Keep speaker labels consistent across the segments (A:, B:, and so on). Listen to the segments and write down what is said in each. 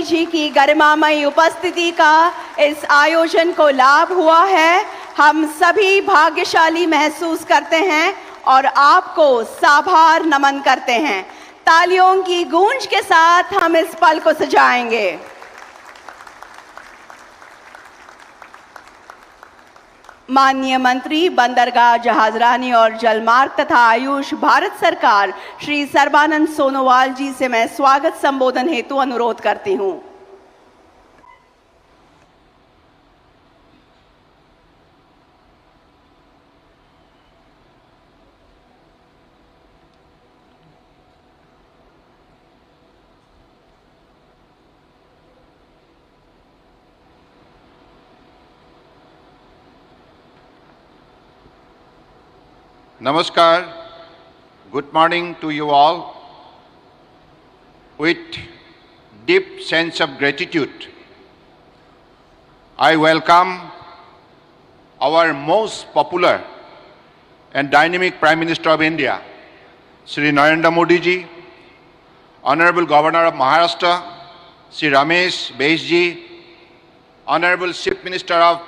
A: जी की गरिमामयी उपस्थिति का इस आयोजन को लाभ हुआ है। हम सभी भाग्यशाली महसूस करते हैं और आपको साभार नमन करते हैं। तालियों की गूंज के साथ हम इस पल को सजाएंगे। माननीय मंत्री बंदरगाह, जहाजरानी और जलमार्ग तथा आयुष, भारत सरकार, श्री सर्बानंद सोनोवाल जी से मैं स्वागत संबोधन हेतु अनुरोध करती हूं।
B: Namaskar, good morning to you all. With deep sense of gratitude, I welcome our most popular and dynamic Prime Minister of India, Shri Narendra Modi ji, Honorable Governor of Maharashtra, Shri Ramesh Bais ji, Honorable Chief Minister of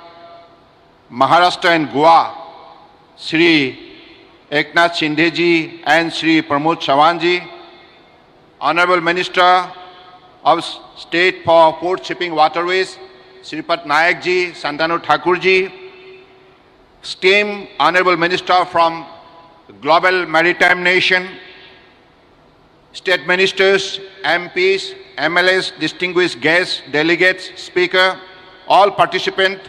B: Maharashtra and Goa, Shri Eknath Shinde ji and Shri Pramod Sawan ji, Honorable Minister of State for Port Shipping Waterways, Sripat Nayak ji, Santanu Thakur ji, esteemed Honorable Minister from Global Maritime Nation, State Ministers, MPs, MLAs, distinguished guests, delegates, speaker, all participants,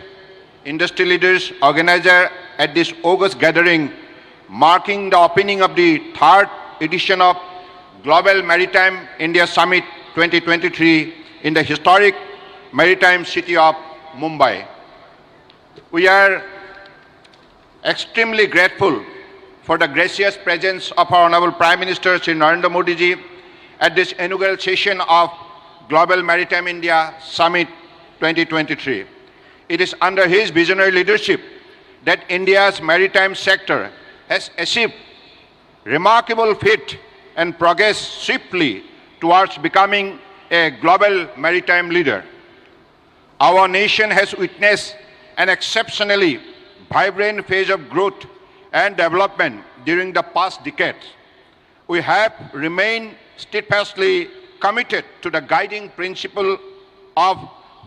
B: industry leaders, organizers at this august gathering marking the opening of the third edition of Global Maritime India Summit 2023 in the historic maritime city of Mumbai. We are extremely grateful for the gracious presence of our Honorable Prime Minister Shri Narendra Modi ji at this inaugural session of Global Maritime India Summit 2023. It is under his visionary leadership that India's maritime sector has achieved remarkable feat and progress swiftly towards becoming a global maritime leader. Our nation has witnessed an exceptionally vibrant phase of growth and development during the past decades. We have remained steadfastly committed to the guiding principle of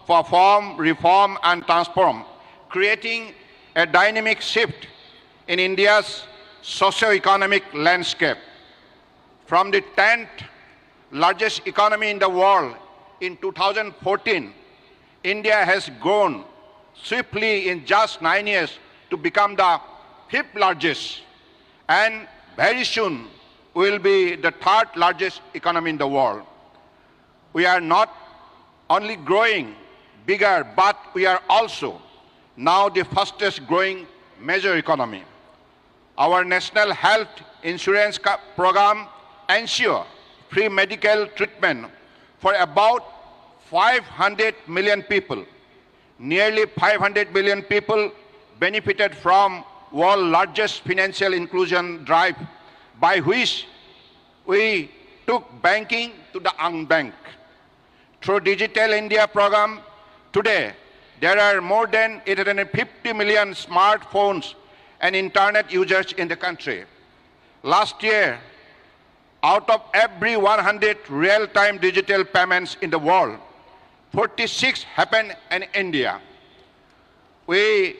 B: perform, reform and transform, creating a dynamic shift in India's socio-economic landscape. From the 10th largest economy in the world in 2014, India has grown swiftly in just 9 years to become the 5th largest, and very soon will be the 3rd largest economy in the world. We are not only growing bigger, but we are also now the fastest growing major economy. Our National Health Insurance Program ensures free medical treatment for about 500 million people. Nearly 500 million people benefited from world's largest financial inclusion drive, by which we took banking to the unbanked. Through Digital India program, today there are more than 850 million smartphones and internet users in the country. Last year, out of every 100 real-time digital payments in the world, 46 happened in India. We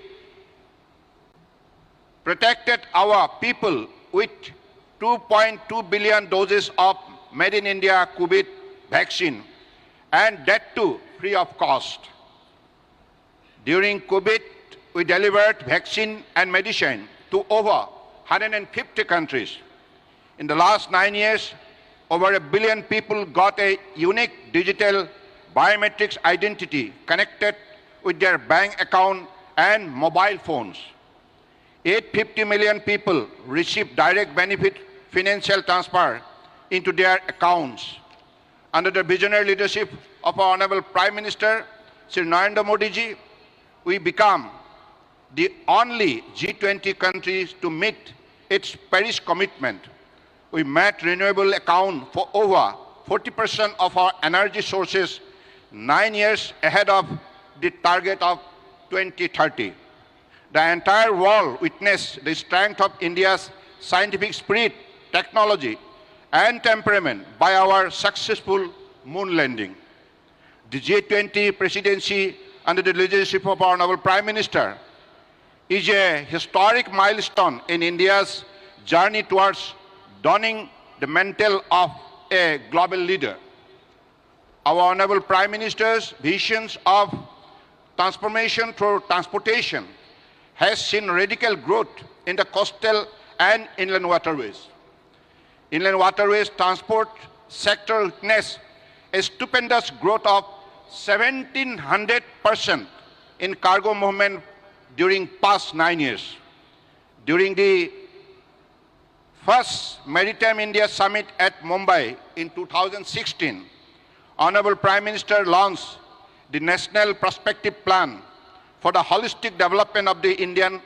B: protected our people with 2.2 billion doses of Made in India COVID vaccine, and that too free of cost. During COVID, we delivered vaccine and medicine to over 150 countries. In the last 9 years, over 1 billion people got a unique digital biometrics identity connected with their bank account and mobile phones. 850 million people received direct benefit financial transfer into their accounts. Under the visionary leadership of our Honorable Prime Minister, Shri Narendra Modi ji, we become the only G20 countries to meet its Paris commitment. We met renewable account for over 40% of our energy sources 9 years ahead of the target of 2030. The entire world witnessed the strength of India's scientific spirit, technology, and temperament by our successful moon landing. The G20 presidency under the leadership of our Honorable Prime Minister is a historic milestone in India's journey towards donning the mantle of a global leader. Our Honorable Prime Minister's visions of transformation through transportation has seen radical growth in the coastal and inland waterways. Inland waterways transport sector witnessed a stupendous growth of 1700% in cargo movement during past 9 years. During the first Maritime India Summit at Mumbai in 2016, Honorable Prime Minister launched the National Prospective Plan for the holistic development of the Indian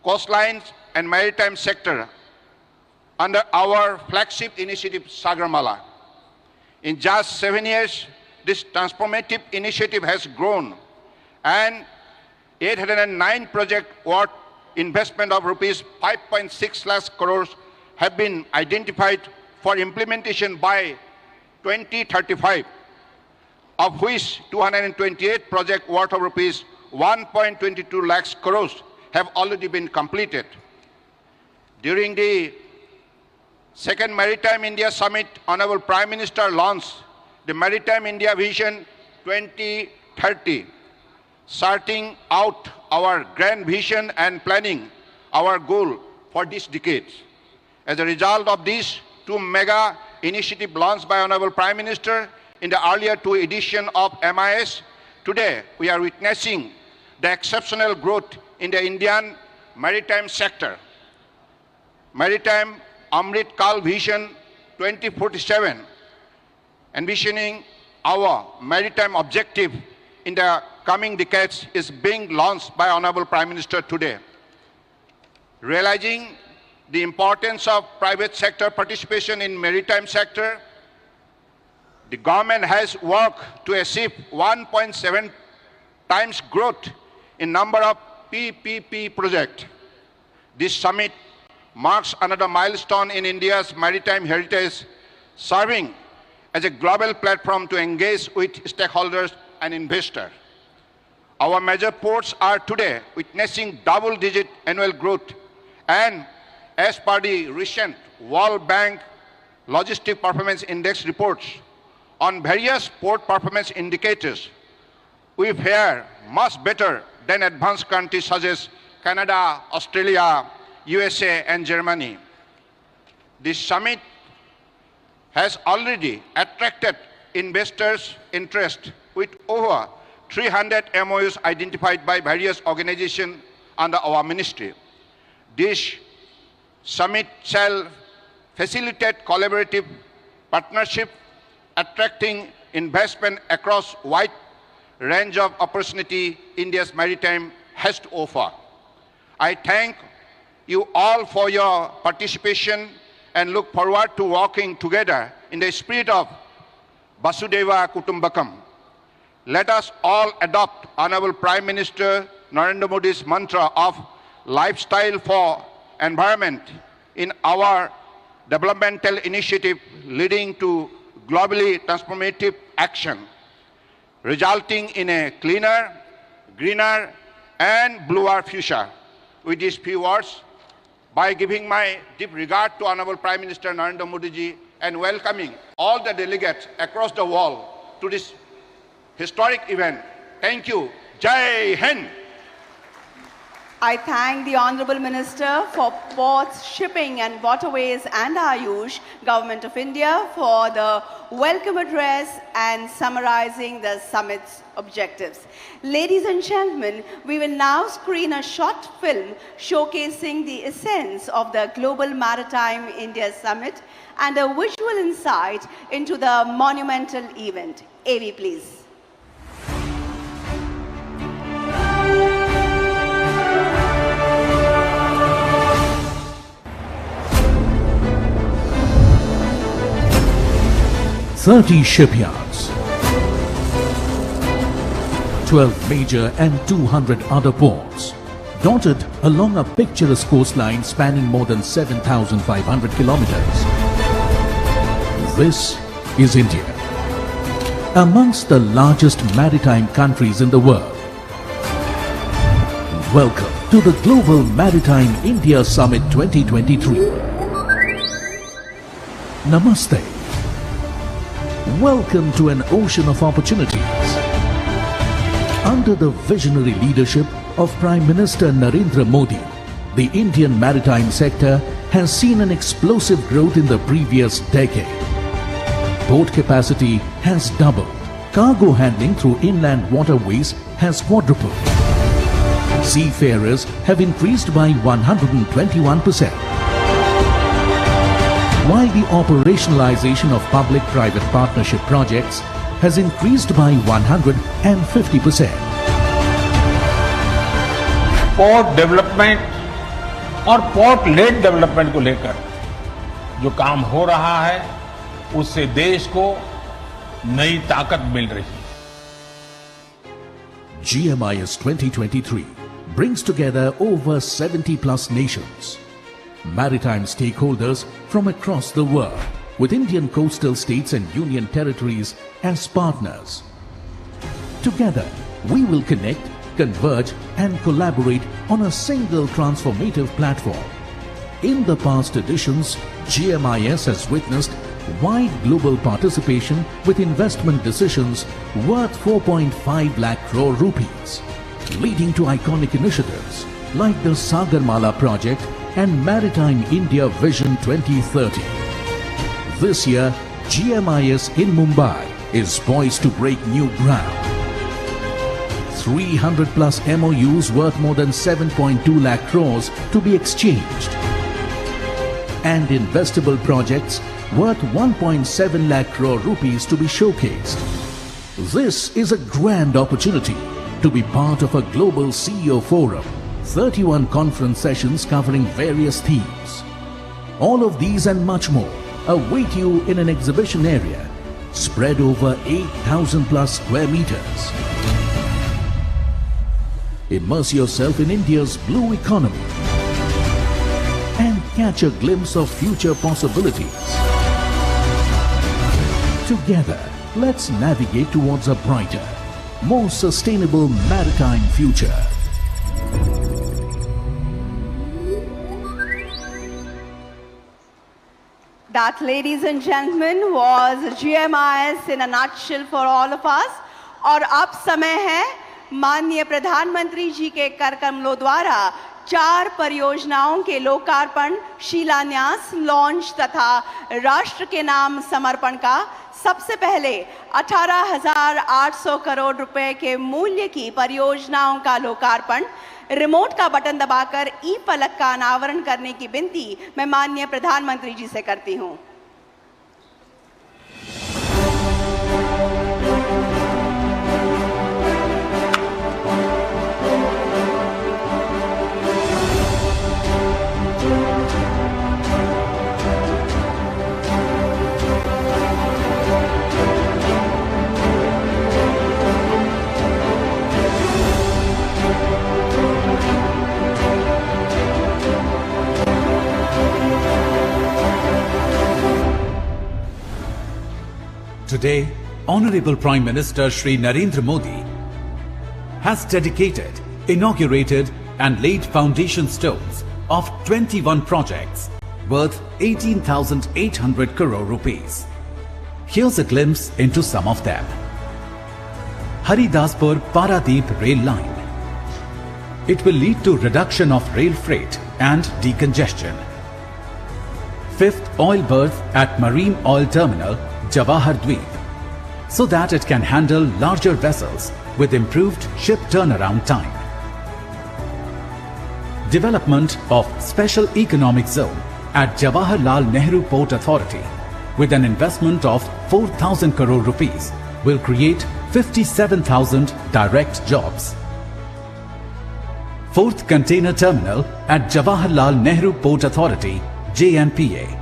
B: coastlines and maritime sector under our flagship initiative, Sagarmala. In just 7 years, this transformative initiative has grown, and 809 project worth investment of rupees 5.6 lakh crores have been identified for implementation by 2035, of which 228 project worth of rupees 1.22 lakhs crores have already been completed. During the second Maritime India Summit, Honorable Prime Minister launched the Maritime India Vision 2030, starting out our grand vision and planning our goal for this decade. As a result of these two mega initiatives launched by Honorable Prime Minister in the earlier two editions of MIS, today we are witnessing the exceptional growth in the Indian maritime sector. Maritime Amrit Kal Vision 2047, envisioning our maritime objective in the coming decades, is being launched by Honorable Prime Minister today. Realizing the importance of private sector participation in maritime sector, the government has worked to achieve 1.7 times growth in number of PPP projects. This summit marks another milestone in India's maritime heritage, serving as a global platform to engage with stakeholders and investors. Our major ports are today witnessing double-digit annual growth, and as per the recent World Bank Logistic Performance Index reports on various port performance indicators, we fare much better than advanced countries such as Canada, Australia, USA, and Germany. This summit has already attracted investors' interest with over 300 MOUs identified by various organizations under our ministry. This summit shall facilitate collaborative partnership, attracting investment across wide range of opportunity India's maritime has to offer. I thank you all for your participation and look forward to working together in the spirit of Vasudhaiva Kutumbakam. Let us all adopt Honorable Prime Minister Narendra Modi's mantra of lifestyle for environment in our developmental initiative, leading to globally transformative action, resulting in a cleaner, greener, and bluer future. With these few words, by giving my deep regard to Honorable Prime Minister Narendra Modi ji and welcoming all the delegates across the world to this historic event, thank you. Jai Hind.
A: I thank the Honorable Minister for Ports, Shipping and Waterways and Ayush, Government of India, for the welcome address and summarizing the summit's objectives. Ladies and gentlemen, we will now screen a short film showcasing the essence of the Global Maritime India Summit and a visual insight into the monumental event. AV, please.
C: "30 shipyards, 12 major and 200 other ports, dotted along a picturesque coastline spanning more than 7,500 kilometers. This is India, amongst the largest maritime countries in the world. Welcome to the Global Maritime India Summit 2023. Namaste. Welcome to an ocean of opportunities. Under the visionary leadership of Prime Minister Narendra Modi, the Indian maritime sector has seen an explosive growth in the previous decade. Port capacity has doubled. Cargo handling through inland waterways has quadrupled. Seafarers have increased by 121%. While the operationalization of public-private partnership projects has increased by 150%.
D: Port development और port lead development को लेकर जो काम हो रहा है उससे देश को नई ताकत मिल रही है.
C: GMIS 2023 brings together over 70 plus nations, maritime stakeholders from across the world, with Indian coastal states and union territories as partners. Together, we will connect, converge and collaborate on a single transformative platform. In the past editions, GMIS has witnessed wide global participation with investment decisions worth 4.5 lakh crore rupees, leading to iconic initiatives like the Sagarmala project and Maritime India Vision 2030. This year, GMIS in Mumbai is poised to break new ground. 300 plus MOUs worth more than 7.2 lakh crores to be exchanged, and investable projects worth 1.7 lakh crore rupees to be showcased. This is a grand opportunity to be part of a global CEO forum, 31 conference sessions covering various themes. All of these and much more await you in an exhibition area spread over 8,000 plus square meters. Immerse yourself in India's blue economy and catch a glimpse of future possibilities. Together, let's navigate towards a brighter, more sustainable maritime future.
A: That, ladies and gentlemen, was GMIS in a nutshell for all of us. और अब समय है माननीय प्रधानमंत्री जी के कार्यक्रमों द्वारा 4 परियोजनाओं के लोकार्पण, शिलान्यास, लॉन्च तथा राष्ट्र के नाम समर्पण का. सबसे पहले 18,800 करोड़ रुपए के मूल्य की परियोजनाओं का लोकार्पण. रिमोट का बटन दबाकर ई फलक का अनावरण करने की विनती मैं माननीय प्रधानमंत्री जी से करती हूं.
E: Today, Honorable Prime Minister Shri Narendra Modi has dedicated, inaugurated and laid foundation stones of 21 projects worth 18,800 crore rupees. Here's a glimpse into some of them. Haridaspur Paradeep Rail Line. It will lead to reduction of rail freight and decongestion. 5th oil berth at Marine Oil Terminal, Jawahar Dweep, so that it can handle larger vessels with improved ship turnaround time. Development of Special Economic Zone at Jawaharlal Nehru Port Authority with an investment of 4,000 crore rupees will create 57,000 direct jobs. 4th Container Terminal at Jawaharlal Nehru Port Authority, JNPA,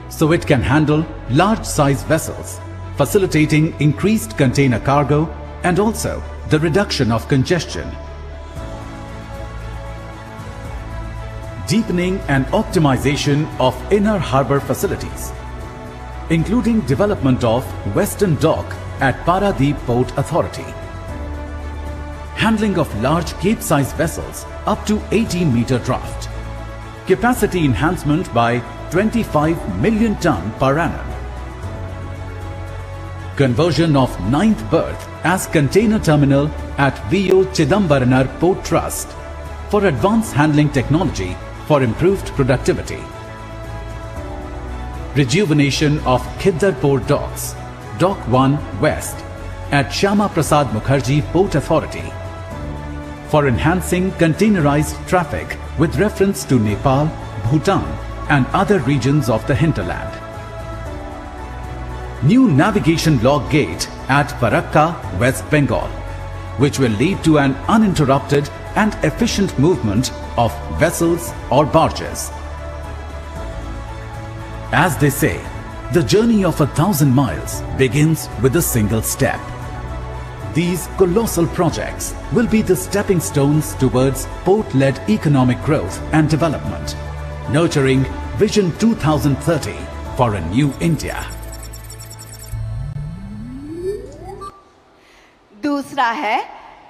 E: so it can handle large-size vessels, facilitating increased container cargo and also the reduction of congestion, deepening and optimization of inner harbour facilities, including development of Western Dock at Paradip Port Authority, handling of large cape-size vessels up to 80-meter draft, capacity enhancement by 25 million ton per annum, conversion of 9th berth as container terminal at VO Chidambaranar Port Trust for advanced handling technology for improved productivity, rejuvenation of Khiddarpur docks, Dock 1 West at Shyama Prasad Mukherjee Port Authority for enhancing containerized traffic with reference to Nepal, Bhutan and other regions of the hinterland. New navigation log gate at Farakka, West Bengal, which will lead to an uninterrupted and efficient movement of vessels or barges. As they say, the journey of 1,000 miles begins with a single step. These colossal projects will be the stepping stones towards port-led economic growth and development, nurturing Vision 2030 for a new India.
A: दूसरा है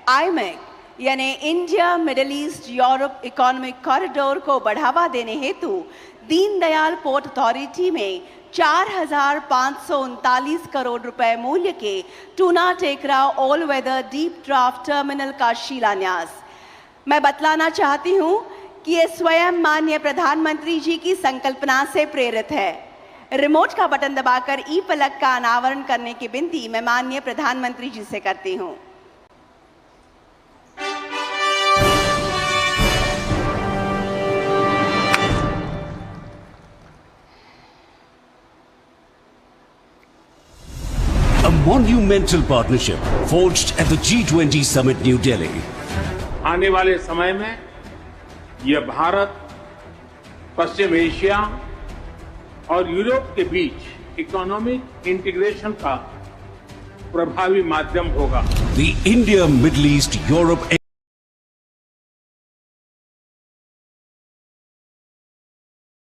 A: IMEC यानी India middle east Europe economic corridor को बढ़ावा देने हेतु Deendayal port authority में 4,539 करोड़ रुपए मूल्य के Tuna Tekra all weather deep draft terminal का शिलान्यास। मैं बतलाना चाहती हूं कि ये स्वयं माननीय प्रधानमंत्री जी की संकल्पना से प्रेरित है। रिमोट का बटन दबाकर ई फलक का अनावरण करने की विनती मैं माननीय प्रधानमंत्री जी से करती हूं।
F: A monumental partnership forged at the G20 Summit New Delhi.
D: आने वाले समय में यह भारत, पश्चिम एशिया और यूरोप के बीच इकोनॉमिक इंटीग्रेशन का प्रभावी माध्यम होगा।
F: The India Middle East Europe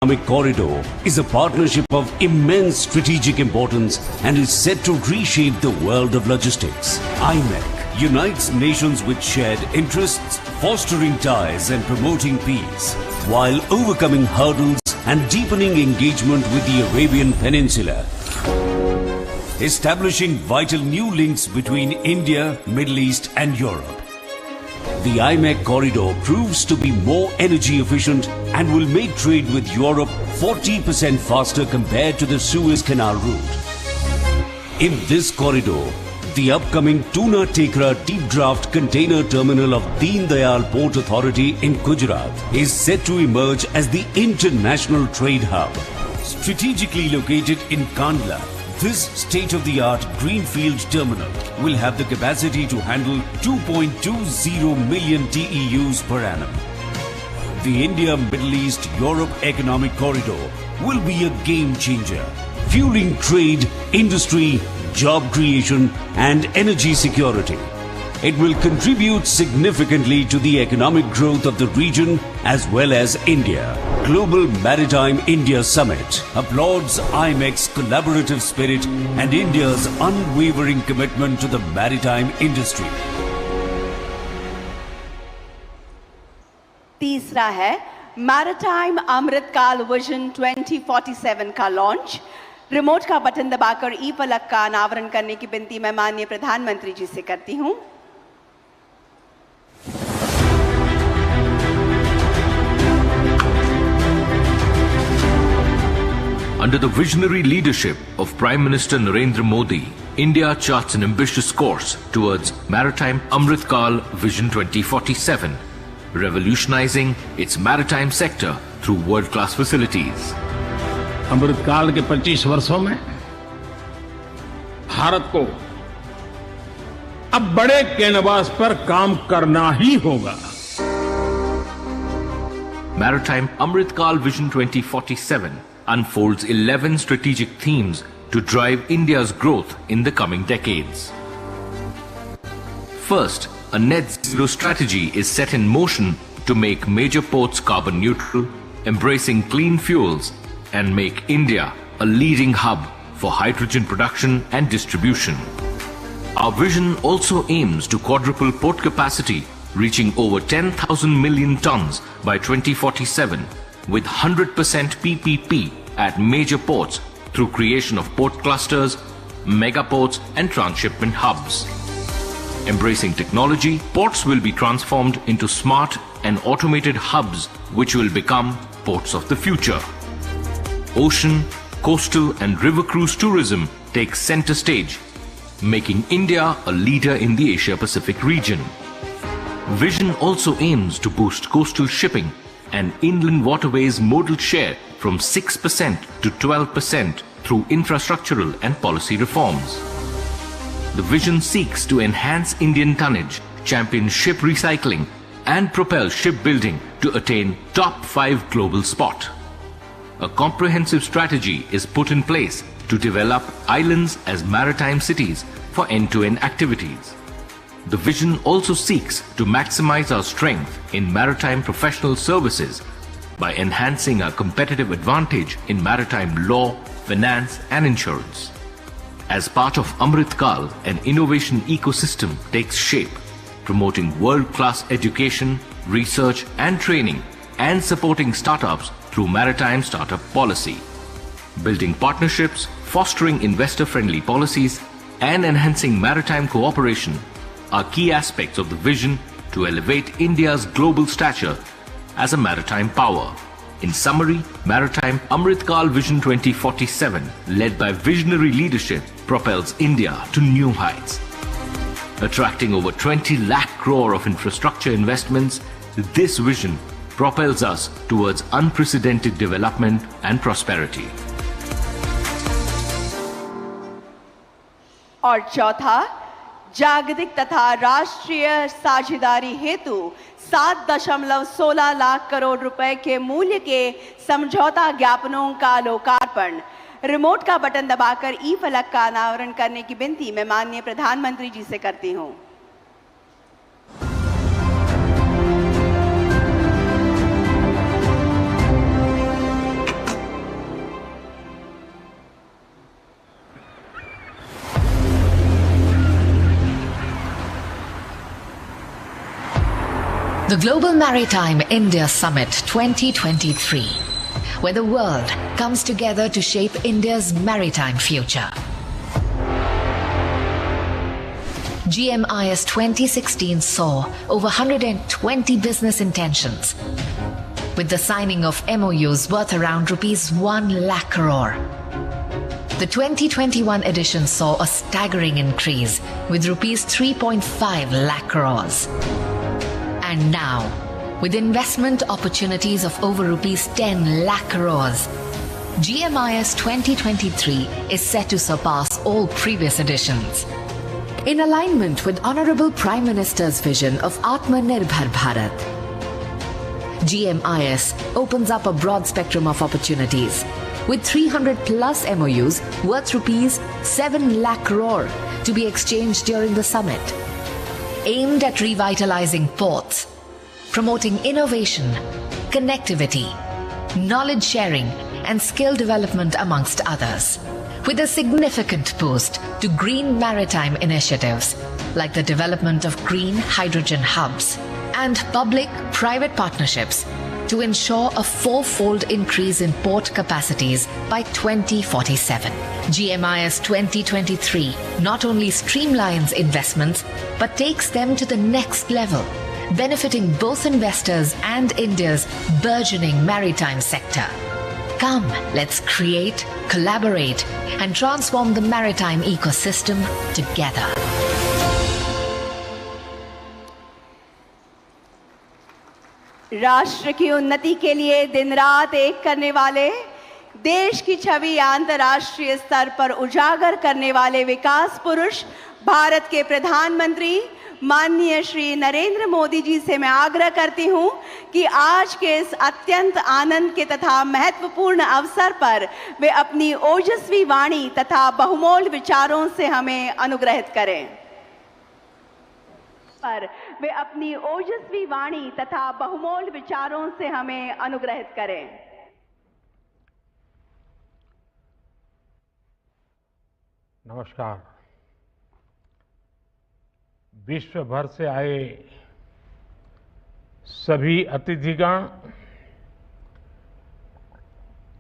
F: Economic Corridor is a partnership of immense strategic importance and is set to reshape the world of logistics. IMEC unites nations with shared interests, fostering ties and promoting peace, while overcoming hurdles and deepening engagement with the Arabian Peninsula, establishing vital new links between India, Middle East and Europe. The IMEC corridor proves to be more energy efficient and will make trade with Europe 40% faster compared to the Suez Canal route. In this corridor, the upcoming Tuna Tekra deep draft container terminal of Deen Dayal Port Authority in Gujarat is set to emerge as the international trade hub. Strategically located in Kandla, this state-of-the-art greenfield terminal will have the capacity to handle 2.20 million TEUs per annum. The India-Middle East-Europe Economic Corridor will be a game-changer, fueling trade, industry, job creation and energy security. It will contribute significantly to the economic growth of the region as well as India. Global Maritime India Summit applauds IMEC's collaborative spirit and India's unwavering commitment to the maritime industry.
A: तीसरा है maritime अमृतकाल vision 2047 का launch. Remote का button दबाकर ई फलक का अनावरण करने की विनती मैं माननीय प्रधानमंत्री जी से करती हूं।
G: Under the visionary leadership of Prime Minister Narendra Modi, India charts an ambitious course towards Maritime Amritkal Vision 2047, revolutionizing its maritime sector through world-class facilities.
D: अमृतकाल के 25 वर्षों में भारत को अब बड़े कैनवास पर काम करना ही होगा।
G: Maritime Amritkal Vision 2047 unfolds 11 strategic themes to drive India's growth in the coming decades. 21st, a net zero strategy is set in motion to make major ports carbon neutral, embracing clean fuels, and make India a leading hub for hydrogen production and distribution. Our vision also aims to quadruple port capacity, reaching over 10,000 million tons by 2047, with 100% PPP at major ports through creation of port clusters, mega ports and transshipment hubs. Embracing technology, ports will be transformed into smart and automated hubs which will become ports of the future. Ocean, coastal and river cruise tourism takes center stage, making India a leader in the Asia-Pacific region. Vision also aims to boost coastal shipping and inland waterways modal share from 6% to 12% through infrastructural and policy reforms. The vision seeks to enhance Indian tonnage, champion ship recycling, and propel shipbuilding to attain top 5 global spot. A comprehensive strategy is put in place to develop islands as maritime cities for end-to-end activities. The vision also seeks to maximize our strength in maritime professional services by enhancing our competitive advantage in maritime law, finance and insurance. As part of Amrit Kal, an innovation ecosystem takes shape, promoting world-class education, research and training, and supporting startups through maritime startup policy. Building partnerships, fostering investor-friendly policies, and enhancing maritime cooperation are key aspects of the vision to elevate India's global stature as a maritime power. In summary, Maritime Amrit Kal Vision 2047, led by visionary leadership, propels India to new heights. Attracting over 20 lakh crore of infrastructure investments, this vision propels us towards unprecedented development and prosperity.
A: और चौथा, जागतिक तथा राष्ट्रीय साझेदारी हेतु 7.16 लाख करोड़ रुपए के मूल्य के समझौता ज्ञापनों का लोकार्पण। रिमोट का बटन दबाकर ई फलक का अनावरण करने की विनती मैं माननीय प्रधानमंत्री जी से करती हूं।
H: The Global Maritime India Summit 2023, where the world comes together to shape India's maritime future. GMIS 2016 saw over 120 business intentions, with the signing of MOUs worth around ₹1 lakh crore. The 2021 edition saw a staggering increase with ₹3.5 lakh crores. And now, with investment opportunities of over ₹10 lakh crores, GMIS 2023 is set to surpass all previous editions. In alignment with Honorable Prime Minister's vision of Atmanirbhar Bharat, GMIS opens up a broad spectrum of opportunities with 300 plus MOUs worth ₹7 lakh crore to be exchanged during the summit, aimed at revitalizing ports, promoting innovation, connectivity, knowledge sharing, and skill development amongst others, with a significant boost to green maritime initiatives like the development of green hydrogen hubs and public-private partnerships to ensure a 4-fold increase in port capacities by 2047. GMIS 2023 not only streamlines investments but takes them to the next level, benefiting both investors and India's burgeoning maritime sector. Come, let's create, collaborate, and transform the maritime ecosystem together.
A: राष्ट्र की उन्नति के लिए दिन रात एक करने वाले, देश की छवि अंतर्राष्ट्रीय स्तर पर उजागर करने वाले विकास पुरुष भारत के प्रधानमंत्री माननीय श्री नरेंद्र मोदी जी से मैं आग्रह करती हूं कि आज के इस अत्यंत आनंद के तथा महत्वपूर्ण अवसर पर वे अपनी ओजस्वी वाणी तथा बहुमूल्य विचारों से हमें अनुग्रहित करें। पर वे अपनी ओजस्वी वाणी तथा बहुमूल्य विचारों से हमें अनुग्रहित करें।
D: नमस्कार। विश्व भर से आए सभी अतिथिगण,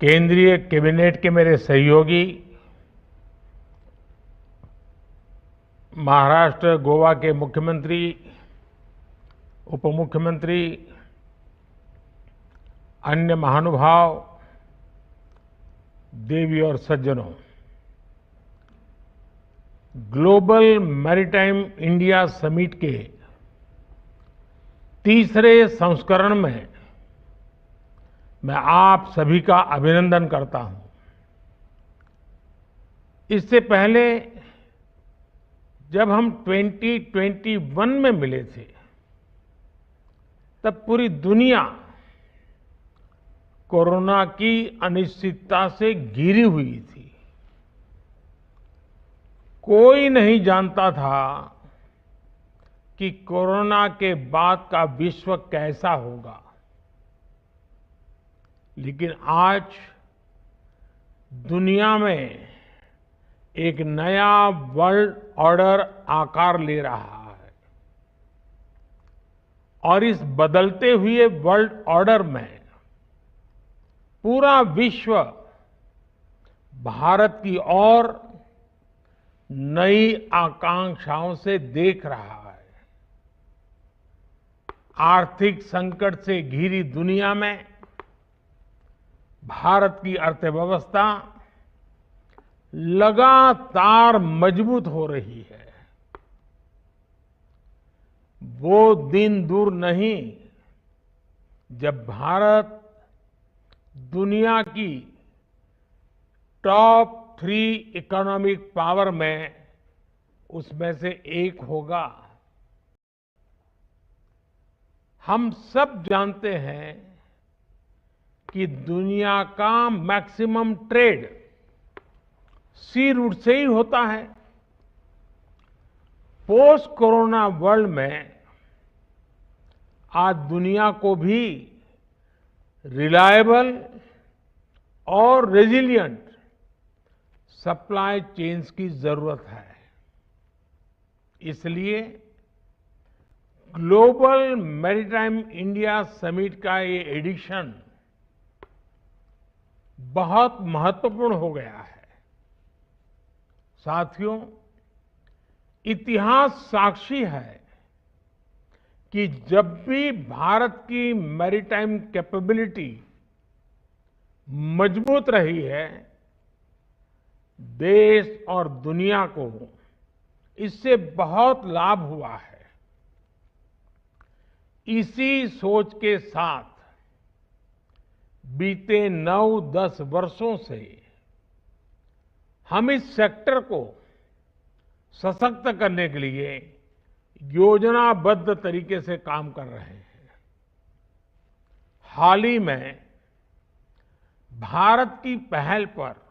D: केंद्रीय कैबिनेट के मेरे सहयोगी, महाराष्ट्र गोवा के मुख्यमंत्री, उप मुख्यमंत्री, अन्य महानुभाव, देवी और सज्जनों, ग्लोबल मैरीटाइम इंडिया समिट के तीसरे संस्करण में मैं आप सभी का अभिनंदन करता हूं। इससे पहले जब हम 2021 में मिले थे, तब पूरी दुनिया कोरोना की अनिश्चितता से घिरी हुई थी। कोई नहीं जानता था कि कोरोना के बाद का विश्व कैसा होगा। लेकिन आज दुनिया में एक नया वर्ल्ड ऑर्डर आकार ले रहा है और इस बदलते हुए वर्ल्ड ऑर्डर में पूरा विश्व भारत की ओर नई आकांक्षाओं से देख रहा है। आर्थिक संकट से घिरी दुनिया में भारत की अर्थव्यवस्था लगातार मजबूत हो रही है। वो दिन दूर नहीं जब भारत दुनिया की टॉप 3 इकोनॉमिक पावर में उसमें से एक होगा। हम सब जानते हैं कि दुनिया का मैक्सिमम ट्रेड सी रूट से ही होता है। पोस्ट कोरोना वर्ल्ड में आज दुनिया को भी रिलायबल और रेजिलिएंट सप्लाई चेन्स की जरूरत है। इसलिए ग्लोबल मैरीटाइम इंडिया समिट का ये एडिशन बहुत महत्वपूर्ण हो गया है। साथियों, इतिहास साक्षी है कि जब भी भारत की मैरीटाइम कैपेबिलिटी मजबूत रही है, देश और दुनिया को इससे बहुत लाभ हुआ है। इसी सोच के साथ बीते 9-10 वर्षों से हम इस सेक्टर को सशक्त करने के लिए योजनाबद्ध तरीके से काम कर रहे हैं। हाल ही में भारत की पहल पर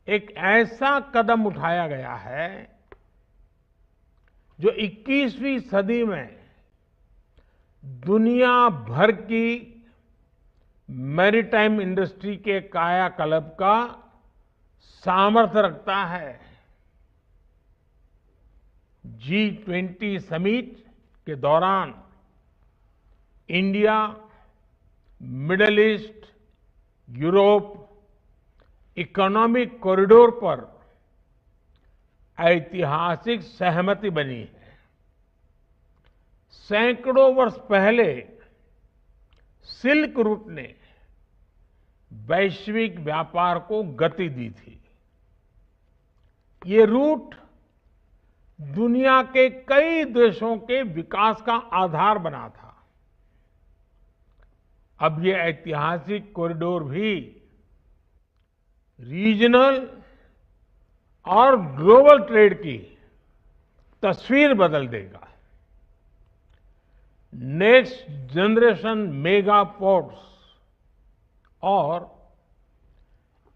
D: एक ऐसा कदम उठाया गया है जो 21वीं सदी में दुनिया भर की मैरीटाइम इंडस्ट्री के कायाकल्प का सामर्थ्य रखता है। G20 समिट के दौरान India, middle east, Europe economic corridor पर ऐतिहासिक सहमति बनी है। सैकड़ों वर्ष पहले सिल्क रूट ने वैश्विक व्यापार को गति दी थी। ये रूट दुनिया के कई देशों के विकास का आधार बना था। अब ये ऐतिहासिक कॉरिडोर भी रीजनल और ग्लोबल ट्रेड की तस्वीर बदल देगा। नेक्स्ट जनरेशन मेगा पोर्ट्स और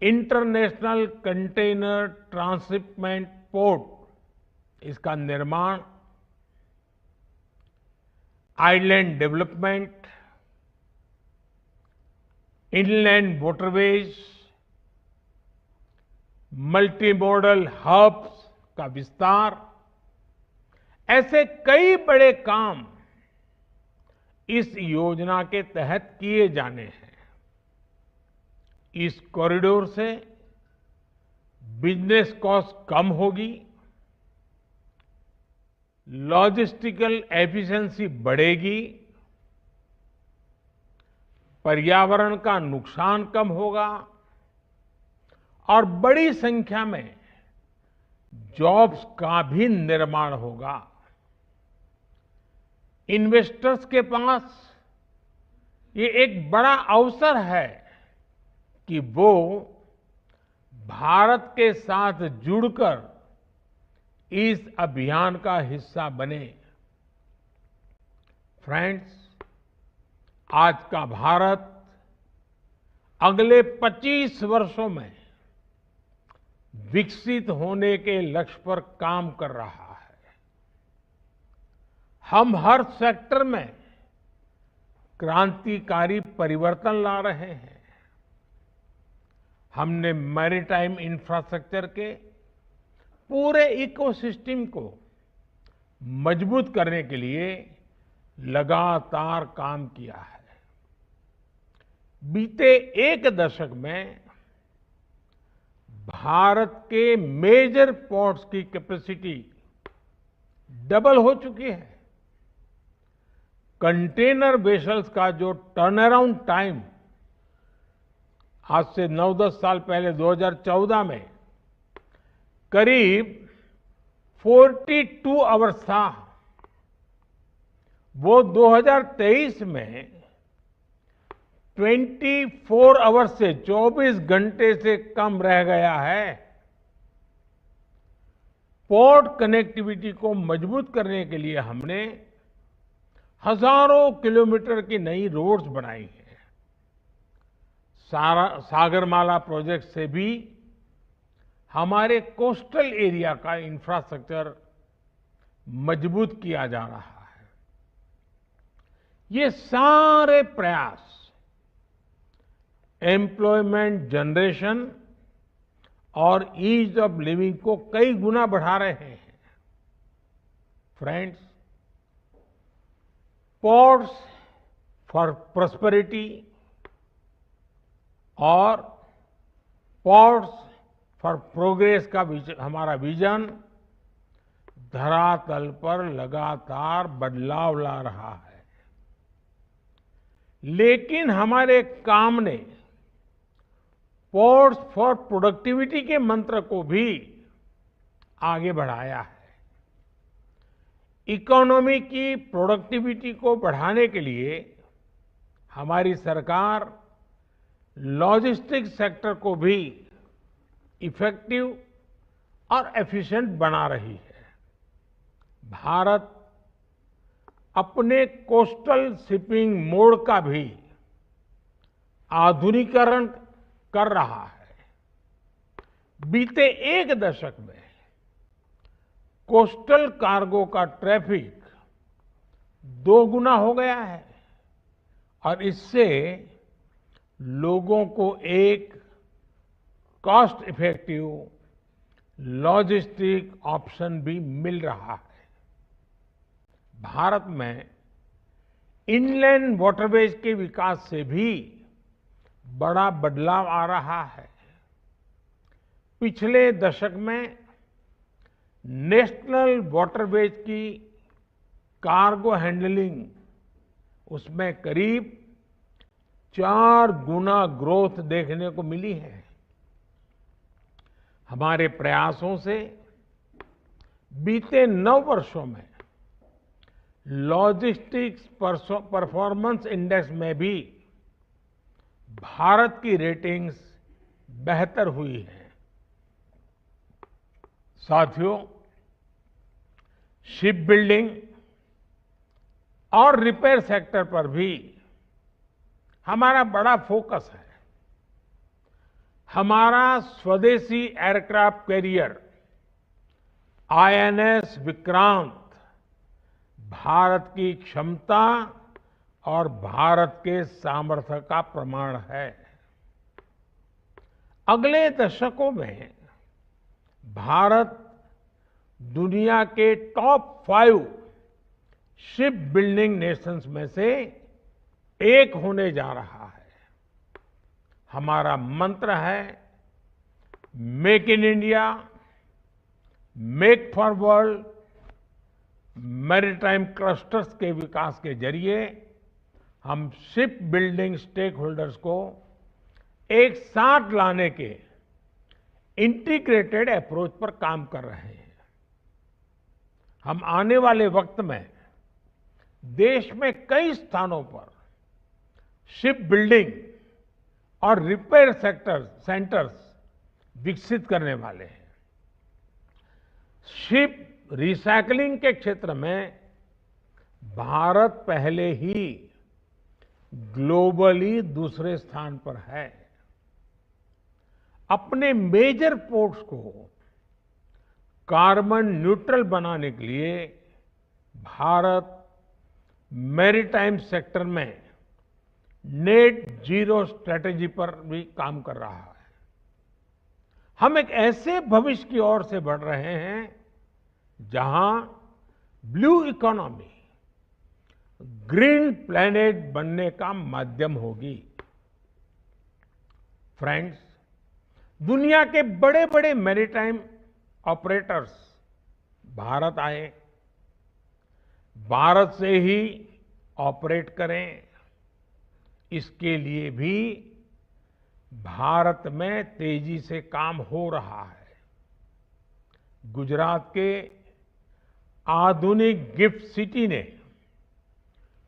D: इंटरनेशनल कंटेनर ट्रांसशिपमेंट पोर्ट, इसका निर्माण island development, inland waterways, multimodal hubs का विस्तार, ऐसे कई बड़े काम इस योजना के तहत किए जाने हैं। इस कॉरिडोर से बिजनेस कॉस्ट कम होगी, लॉजिस्टिकल एफिशिएंसी बढ़ेगी, पर्यावरण का नुकसान कम होगा और बड़ी संख्या में जॉब्स का भी निर्माण होगा। इन्वेस्टर्स के पास ये एक बड़ा अवसर है कि वो भारत के साथ जुड़कर इस अभियान का हिस्सा बने। फ्रेंड्स, आज का भारत अगले 25 वर्षों में विकसित होने के लक्ष्य पर काम कर रहा है। हम हर सेक्टर में क्रांतिकारी परिवर्तन ला रहे हैं। हमने मैरीटाइम इंफ्रास्ट्रक्चर के पूरे इकोसिस्टम को मजबूत करने के लिए लगातार काम किया है। बीते एक दशक में भारत के मेजर पोर्ट्स की कैपेसिटी डबल हो चुकी है। कंटेनर वेसल्स का जो टर्न अराउंड टाइम आज से 9-10 साल पहले 2014 में करीब 42 आवर्स था, वो 2023 में 24 आवर्स से 24 घंटे से कम रह गया है। पोर्ट कनेक्टिविटी को मजबूत करने के लिए हमने हजारों किलोमीटर की नई रोड्स बनाई हैं। सागरमाला प्रोजेक्ट से भी हमारे कोस्टल एरिया का इंफ्रास्ट्रक्चर मजबूत किया जा रहा है। ये सारे प्रयास एम्प्लॉयमेंट जनरेशन और ईज ऑफ लिविंग को कई गुना बढ़ा रहे हैं। फ्रेंड्स, पोर्ट्स फॉर प्रॉस्पेरिटी और पोर्ट्स फॉर प्रोग्रेस का हमारा विजन धरातल पर लगातार बदलाव ला रहा है। लेकिन हमारे काम ने पोर्ट्स फॉर प्रोडक्टिविटी के मंत्र को भी आगे बढ़ाया है। इकोनॉमी की प्रोडक्टिविटी को बढ़ाने के लिए हमारी सरकार लॉजिस्टिक्स सेक्टर को भी इफेक्टिव और एफिशिएंट बना रही है। भारत अपने कोस्टल शिपिंग मोड का भी आधुनिकीकरण कर रहा है। बीते एक दशक में कोस्टल कार्गो का ट्रैफिक 2 गुना हो गया है और इससे लोगों को एक कॉस्ट इफेक्टिव लॉजिस्टिक ऑप्शन भी मिल रहा है। भारत में इनलैंड वाटरवेज के विकास से भी बड़ा बदलाव आ रहा है। पिछले दशक में नेशनल वाटरवेज की कार्गो हैंडलिंग उसमें करीब 4 गुना ग्रोथ देखने को मिली है। हमारे प्रयासों से बीते 9 वर्षों में लॉजिस्टिक्स परफॉर्मेंस इंडेक्स में भी भारत की रेटिंग्स बेहतर हुई है। साथियों, शिप बिल्डिंग और रिपेयर सेक्टर पर भी हमारा बड़ा फोकस है। हमारा स्वदेशी aircraft carrier INS Vikrant Bharat की क्षमता और भारत के सामर्थ्य का प्रमाण है। अगले दशकों में भारत दुनिया के टॉप 5 शिप बिल्डिंग नेशंस में से एक होने जा रहा है। हमारा मंत्र है make in India, make for world. Maritime clusters के विकास के जरिए हम शिप बिल्डिंग स्टेक होल्डर्स को एक साथ लाने के इंटीग्रेटेड अप्रोच पर काम कर रहे हैं। हम आने वाले वक्त में देश में कई स्थानों पर शिप बिल्डिंग और रिपेयर सेंटर्स विकसित करने वाले हैं। शिप रिसाइकलिंग के क्षेत्र में भारत पहले ही ग्लोबली दूसरे स्थान पर है। अपने मेजर पोर्ट्स को कार्बन न्यूट्रल बनाने के लिए भारत मैरीटाइम सेक्टर में नेट जीरो स्ट्रेटेजी पर भी काम कर रहा है। हम एक ऐसे भविष्य की ओर से बढ़ रहे हैं जहां ब्लू इकोनॉमी ग्रीन प्लैनेट बनने का माध्यम होगी। फ्रेंड्स, दुनिया के बड़े बड़े मैरीटाइम ऑपरेटर्स भारत आए, भारत से ही ऑपरेट करें, इसके लिए भी भारत में तेजी से काम हो रहा है। गुजरात के आधुनिक गिफ्ट सिटी ने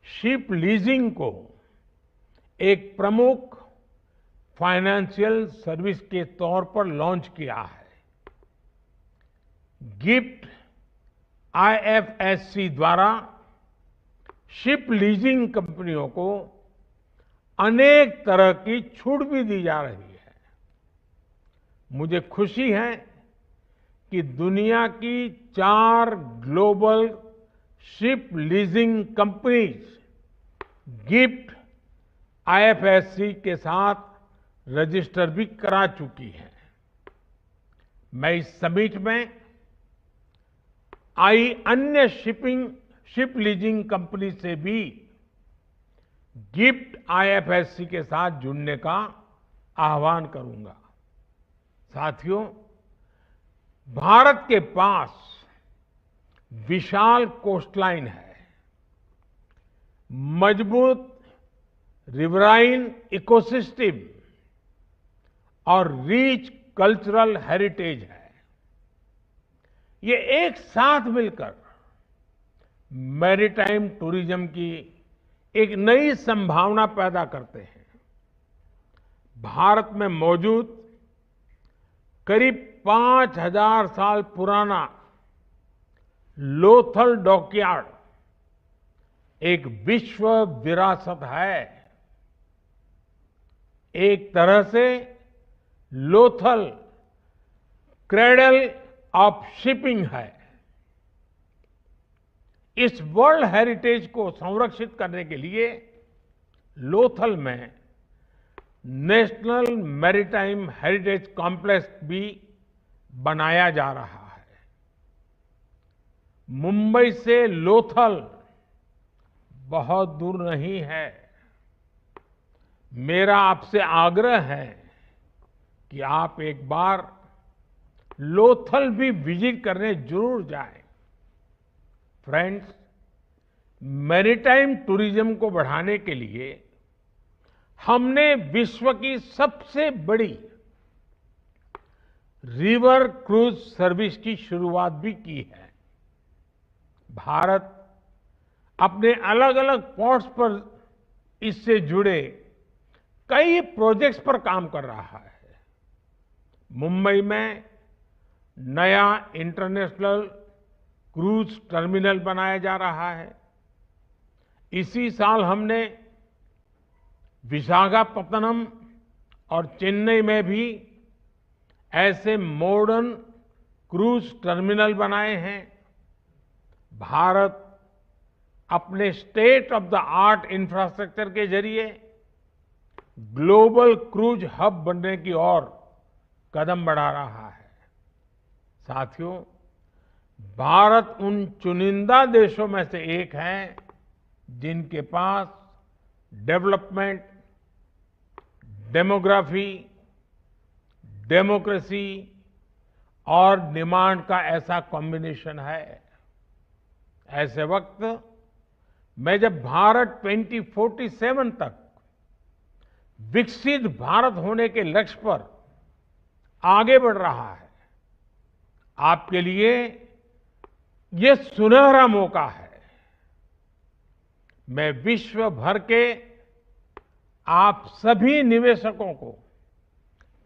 D: शिप लीजिंग को एक प्रमुख फाइनेंशियल सर्विस के तौर पर लॉन्च किया है। गिफ्ट आईएफएससी द्वारा शिप लीजिंग कंपनियों को अनेक तरह की छूट भी दी जा रही है। मुझे खुशी है कि दुनिया की 4 global ship leasing companies GIFT IFSC के साथ रजिस्टर भी करा चुकी है। मैं इस समिट में आई अन्य शिप लीजिंग कंपनी से भी गिफ्ट आईएफएससी के साथ जुड़ने का आह्वान करूंगा। साथियों, भारत के पास विशाल कोस्टलाइन है, मजबूत रिवराइन इकोसिस्टम और रिच कल्चरल हेरिटेज है। ये एक साथ मिलकर मैरीटाइम टूरिज्म की एक नई संभावना पैदा करते हैं। भारत में मौजूद करीब 5000 साल पुराना लोथल डॉकयार्ड एक विश्व विरासत है। एक तरह से लोथल क्रेडल ऑफ शिपिंग है। इस वर्ल्ड हेरिटेज को संरक्षित करने के लिए लोथल में नेशनल मैरीटाइम हेरिटेज कॉम्प्लेक्स भी बनाया जा रहा है। मुंबई से लोथल बहुत दूर नहीं है। मेरा आपसे आग्रह है कि आप एक बार लोथल भी विजिट करने जरूर जाएं। फ्रेंड्स, मैरीटाइम टूरिज्म को बढ़ाने के लिए हमने विश्व की सबसे बड़ी रिवर क्रूज सर्विस की शुरुआत भी की है। भारत अपने अलग अलग पोर्ट्स पर इससे जुड़े कई प्रोजेक्ट्स पर काम कर रहा है। मुंबई में नया इंटरनेशनल क्रूज टर्मिनल बनाया जा रहा है। इसी साल हमने विशाखापत्तनम और चेन्नई में भी ऐसे मॉडर्न क्रूज टर्मिनल बनाए हैं। भारत अपने state of the art infrastructure के जरिए ग्लोबल क्रूज हब बनने की ओर कदम बढ़ा रहा है। साथियों, भारत उन चुनिंदा देशों में से एक है जिनके पास डेवलपमेंट, डेमोग्राफी, डेमोक्रेसी और डिमांड का ऐसा कॉम्बिनेशन है। ऐसे वक्त मैं जब भारत 2047 तक विकसित भारत होने के लक्ष्य पर आगे बढ़ रहा है, आपके लिए ये सुनहरा मौका है। मैं विश्व भर के आप सभी निवेशकों को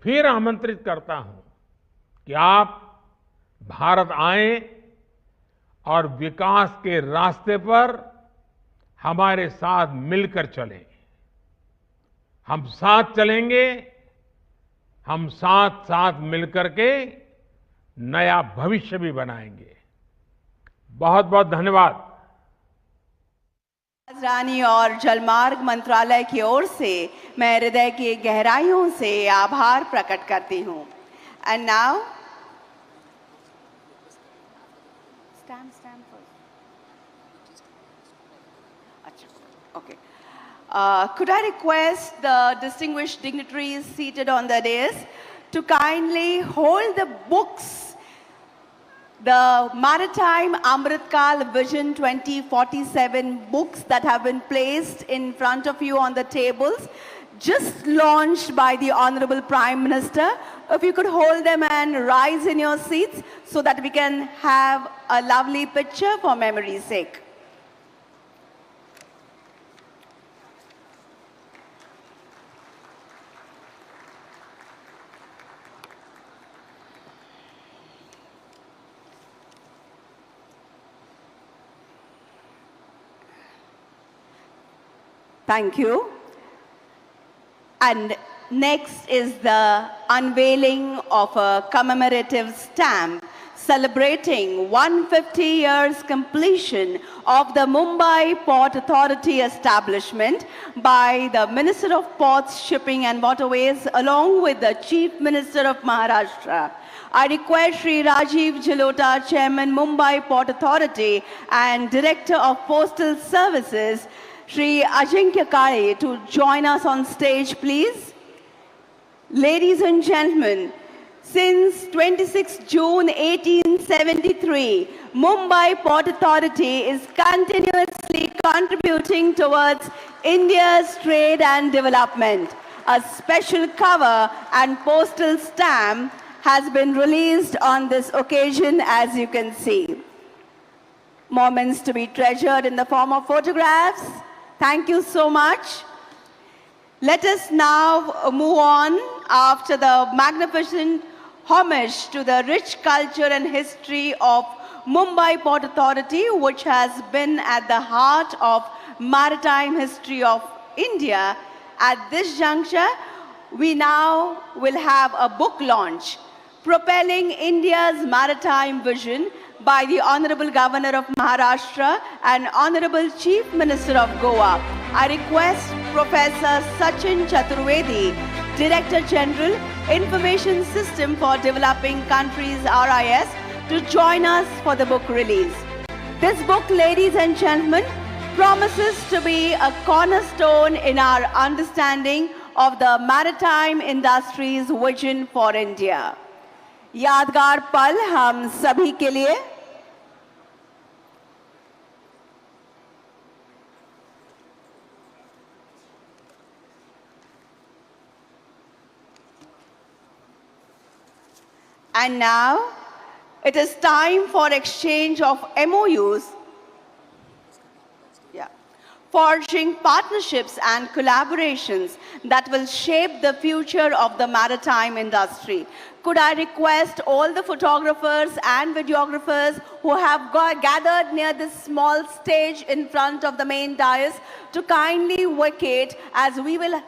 D: फिर आमंत्रित करता हूं कि आप भारत आएं और विकास के रास्ते पर हमारे साथ मिलकर चलें। हम साथ चलेंगे, हम साथ साथ मिलकर के नया भविष्य भी बनाएंगे। बहुत बहुत धन्यवाद।
A: राजधानी और जलमार्ग मंत्रालय की ओर से मैं हृदय की गहराइयों से आभार प्रकट करती हूं। And now could I request the distinguished dignitaries seated on the dais to kindly hold the books, the Maritime Amritkal Vision 2047 books that have been placed in front of you on the tables, just launched by the Honorable Prime Minister. If you could hold them and rise in your seats so that we can have a lovely picture for memory's sake. Thank you. And next is the unveiling of a commemorative stamp celebrating 150 years completion of the Mumbai Port Authority establishment by the Minister of Ports, Shipping and Waterways along with the Chief Minister of Maharashtra. I request Shri Rajiv Jalota, Chairman, Mumbai Port Authority and Director of Postal Services, Shri Ajinkya Kale, to join us on stage, please. Ladies and gentlemen, since 26 June 1873, Mumbai Port Authority is continuously contributing towards India's trade and development. A special cover and postal stamp has been released on this occasion, as you can see. Moments to be treasured in the form of photographs. Thank you so much. Let us now move on after the magnificent homage to the rich culture and history of Mumbai Port Authority, which has been at the heart of maritime history of India. At this juncture, we now will have a book launch, Propelling India's Maritime Vision, by the Honorable Governor of Maharashtra and Honorable Chief Minister of Goa. I request Professor Sachin Chaturvedi, Director General, Information System for Developing Countries RIS, to join us for the book release. This book, ladies and gentlemen, promises to be a cornerstone in our understanding of the maritime industry's vision for India. यादगार पल हम सभी के लिए। And now it is time for exchange of MOUs, forging partnerships and collaborations that will shape the future of the maritime industry. Could I request all the photographers and videographers who have gathered near this small stage in front of the main dais to kindly vacate, as we will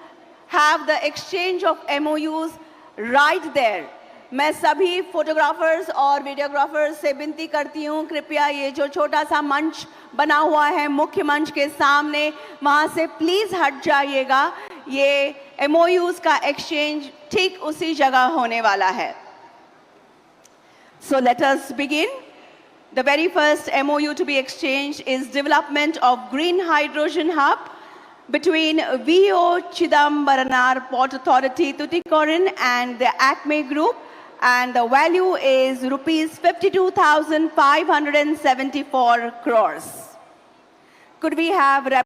A: have the exchange of MOUs right there. मैं सभी photographers और videographers से विनती करती हूँ, कृपया ये जो छोटा सा मंच बना हुआ है मुख्य मंच के सामने, वहाँ से प्लीज़ हट जाइएगा। ये MOUs का एक्सचेंज ठीक उसी जगह होने वाला है। So let us begin. The very first MOU to be exchanged is development of green hydrogen hub between VO Chidambaranar Port Authority Tuticorin and the Acme Group, and the value is rupees 52,574 crores. Could we have